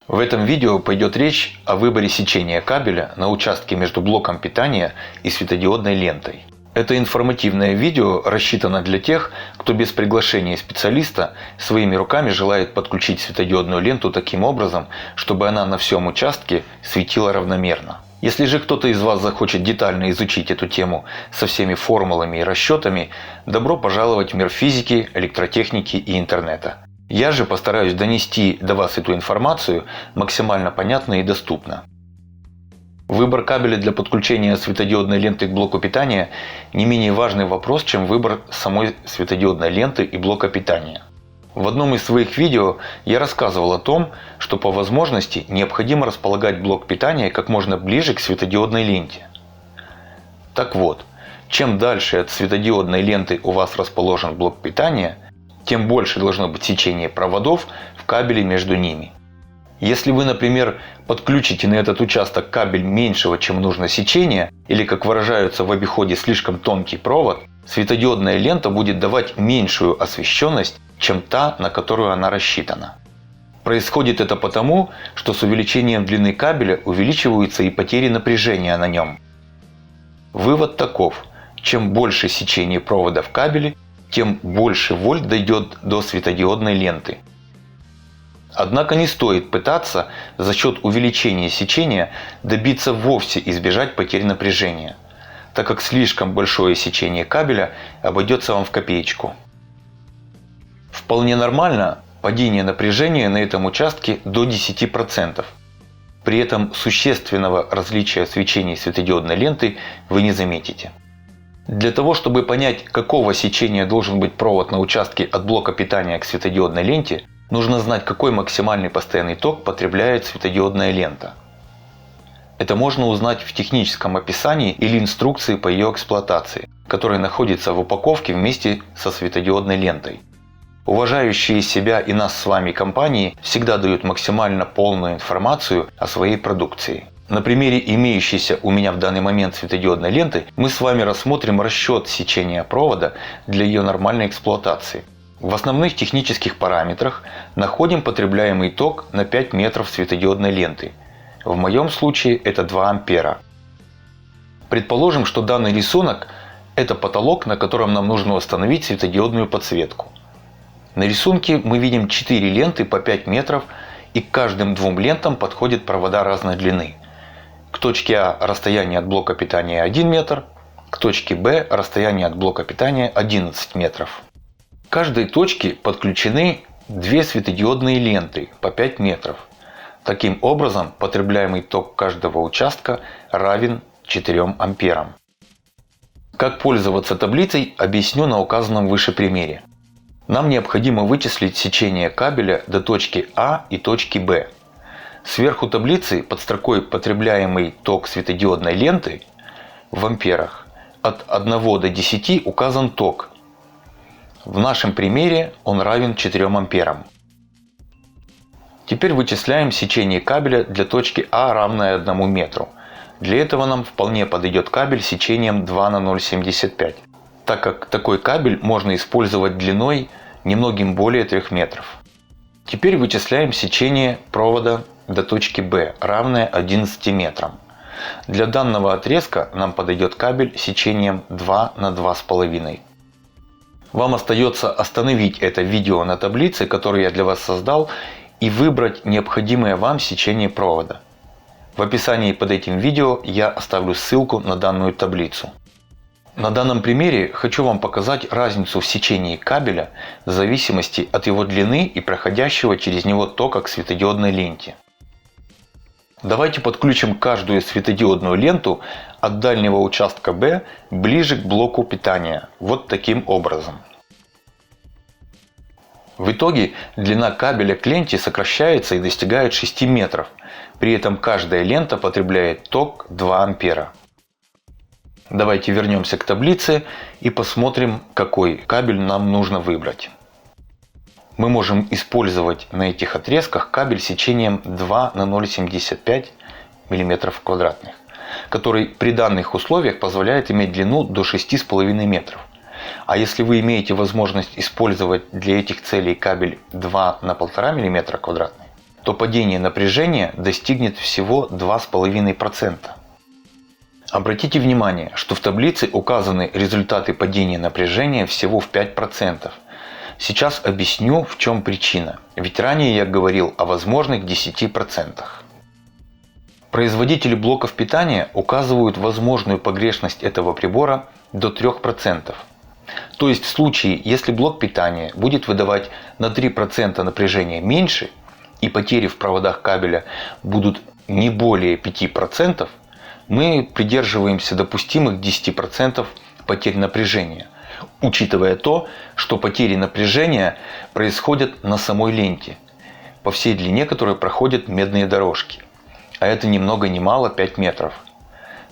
В этом видео пойдет речь о выборе сечения кабеля на участке между блоком питания и светодиодной лентой. Это информативное видео рассчитано для тех, кто без приглашения специалиста своими руками желает подключить светодиодную ленту таким образом, чтобы она на всем участке светила равномерно. Если же кто-то из вас захочет детально изучить эту тему со всеми формулами и расчетами, добро пожаловать в мир физики, электротехники и интернета. Я же постараюсь донести до вас эту информацию максимально понятно и доступно. Выбор кабеля для подключения светодиодной ленты к блоку питания не менее важный вопрос, чем выбор самой светодиодной ленты и блока питания. В одном из своих видео я рассказывал о том, что по возможности необходимо располагать блок питания как можно ближе к светодиодной ленте. Так вот, чем дальше от светодиодной ленты у вас расположен блок питания, тем больше должно быть сечение проводов в кабеле между ними. Если вы, например, подключите на этот участок кабель меньшего, чем нужно сечения, или, как выражаются в обиходе, слишком тонкий провод, светодиодная лента будет давать меньшую освещенность, чем та, на которую она рассчитана. Происходит это потому, что с увеличением длины кабеля увеличиваются и потери напряжения на нем. Вывод таков: чем больше сечение провода в кабеле, тем больше вольт дойдет до светодиодной ленты. Однако не стоит пытаться за счет увеличения сечения добиться вовсе избежать потерь напряжения, так как слишком большое сечение кабеля обойдется вам в копеечку. Вполне нормально падение напряжения на этом участке до 10%. При этом существенного различия свечения светодиодной ленты вы не заметите. Для того, чтобы понять, какого сечения должен быть провод на участке от блока питания к светодиодной ленте, нужно знать, какой максимальный постоянный ток потребляет светодиодная лента. Это можно узнать в техническом описании или инструкции по ее эксплуатации, которая находится в упаковке вместе со светодиодной лентой. Уважающие себя и нас с вами компании всегда дают максимально полную информацию о своей продукции. На примере имеющейся у меня в данный момент светодиодной ленты мы с вами рассмотрим расчет сечения провода для ее нормальной эксплуатации. В основных технических параметрах находим потребляемый ток на 5 метров светодиодной ленты. В моем случае это 2 ампера. Предположим, что данный рисунок – это потолок, на котором нам нужно установить светодиодную подсветку. На рисунке мы видим 4 ленты по 5 метров, и к каждым двум лентам подходят провода разной длины. К точке А расстояние от блока питания 1 метр, к точке Б расстояние от блока питания 11 метров. К каждой точке подключены 2 светодиодные ленты по 5 метров. Таким образом, потребляемый ток каждого участка равен 4 амперам. Как пользоваться таблицей, объясню на указанном выше примере. Нам необходимо вычислить сечение кабеля до точки А и точки Б. Сверху таблицы под строкой «Потребляемый ток светодиодной ленты» в амперах от 1 до 10 указан ток. В нашем примере он равен 4 амперам. Теперь вычисляем сечение кабеля для точки А, равное 1 метру. Для этого нам вполне подойдет кабель сечением 2 на 0,75, так как такой кабель можно использовать длиной немногим более 3 метров. Теперь вычисляем сечение провода до точки Б, равное 11 метрам. Для данного отрезка нам подойдет кабель сечением 2 на 2,5. Вам остается остановить это видео на таблице, которую я для вас создал, и выбрать необходимое вам сечение провода. В описании под этим видео я оставлю ссылку на данную таблицу. На данном примере хочу вам показать разницу в сечении кабеля в зависимости от его длины и проходящего через него тока к светодиодной ленте. Давайте подключим каждую светодиодную ленту от дальнего участка Б ближе к блоку питания, вот таким образом. В итоге длина кабеля к ленте сокращается и достигает 6 метров. При этом каждая лента потребляет ток 2 ампера. Давайте вернемся к таблице и посмотрим, какой кабель нам нужно выбрать. Мы можем использовать на этих отрезках кабель сечением 2 на 0,75 мм², который при данных условиях позволяет иметь длину до 6,5 метров. А если вы имеете возможность использовать для этих целей кабель 2 на 1,5 мм квадратный, то падение напряжения достигнет всего 2,5%. Обратите внимание, что в таблице указаны результаты падения напряжения всего в 5%. Сейчас объясню, в чем причина, ведь ранее я говорил о возможных 10%. Производители блоков питания указывают возможную погрешность этого прибора до 3%. То есть в случае, если блок питания будет выдавать на 3% напряжения меньше и потери в проводах кабеля будут не более 5%, мы придерживаемся допустимых 10% потерь напряжения, учитывая то, что потери напряжения происходят на самой ленте, по всей длине которой проходят медные дорожки. А это ни много ни мало 5 метров.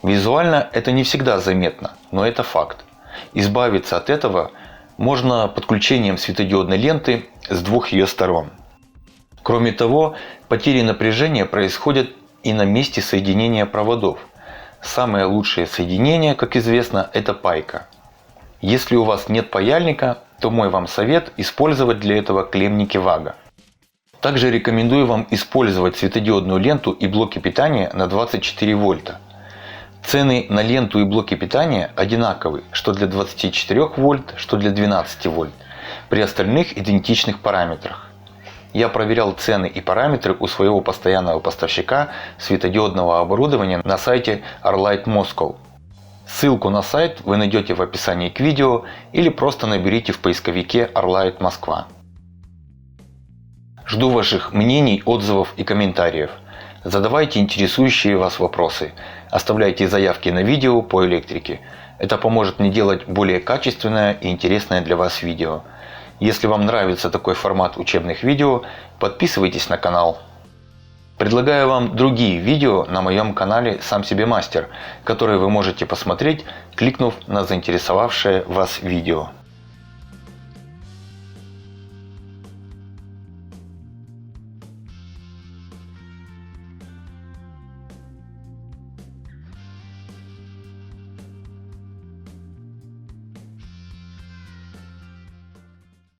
Визуально это не всегда заметно, но это факт. Избавиться от этого можно подключением светодиодной ленты с двух ее сторон. Кроме того, потери напряжения происходят и на месте соединения проводов. Самое лучшее соединение, как известно, это пайка. Если у вас нет паяльника, то мой вам совет использовать для этого клеммники Вага. Также рекомендую вам использовать светодиодную ленту и блоки питания на 24 вольта. Цены на ленту и блоки питания одинаковы, что для 24 вольт, что для 12 вольт, при остальных идентичных параметрах. Я проверял цены и параметры у своего постоянного поставщика светодиодного оборудования на сайте Arlight Moscow. Ссылку на сайт вы найдете в описании к видео или просто наберите в поисковике Arlight Москва. Жду ваших мнений, отзывов и комментариев. Задавайте интересующие вас вопросы. Оставляйте заявки на видео по электрике. Это поможет мне делать более качественное и интересное для вас видео. Если вам нравится такой формат учебных видео, подписывайтесь на канал. Предлагаю вам другие видео на моем канале «Сам себе мастер», которые вы можете посмотреть, кликнув на заинтересовавшее вас видео.